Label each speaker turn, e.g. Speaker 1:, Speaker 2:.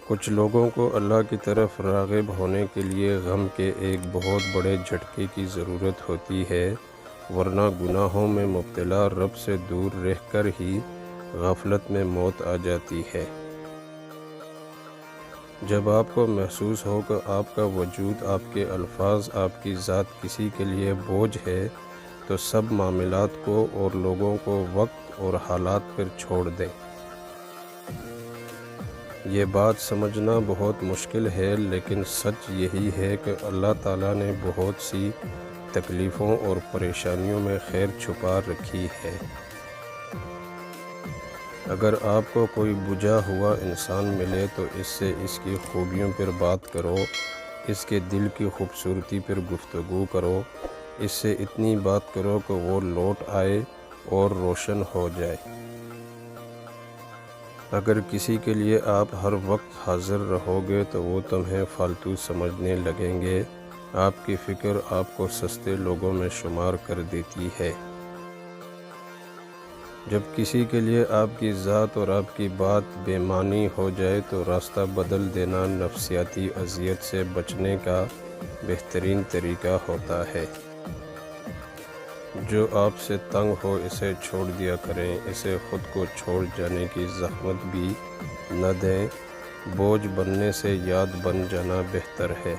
Speaker 1: کچھ لوگوں کو اللہ کی طرف راغب ہونے کے لیے غم کے ایک بہت بڑے جھٹکے کی ضرورت ہوتی ہے، ورنہ گناہوں میں مبتلا رب سے دور رہ کر ہی غفلت میں موت آ جاتی ہے۔ جب آپ کو محسوس ہو کہ آپ کا وجود، آپ کے الفاظ، آپ کی ذات کسی کے لیے بوجھ ہے، تو سب معاملات کو اور لوگوں کو وقت اور حالات پر چھوڑ دیں۔ یہ بات سمجھنا بہت مشکل ہے، لیکن سچ یہی ہے کہ اللہ تعالیٰ نے بہت سی تکلیفوں اور پریشانیوں میں خیر چھپا رکھی ہے۔ اگر آپ کو کوئی بجھا ہوا انسان ملے تو اس سے اس کی خوبیوں پر بات کرو، اس کے دل کی خوبصورتی پر گفتگو کرو، اس سے اتنی بات کرو کہ وہ لوٹ آئے اور روشن ہو جائے۔ اگر کسی کے لیے آپ ہر وقت حاضر رہو گے تو وہ تمہیں فالتو سمجھنے لگیں گے۔ آپ کی فکر آپ کو سستے لوگوں میں شمار کر دیتی ہے۔ جب کسی کے لیے آپ کی ذات اور آپ کی بات بے معنی ہو جائے تو راستہ بدل دینا نفسیاتی اذیت سے بچنے کا بہترین طریقہ ہوتا ہے۔ جو آپ سے تنگ ہو اسے چھوڑ دیا کریں، اسے خود کو چھوڑ جانے کی زحمت بھی نہ دیں۔ بوجھ بننے سے یاد بن جانا بہتر ہے۔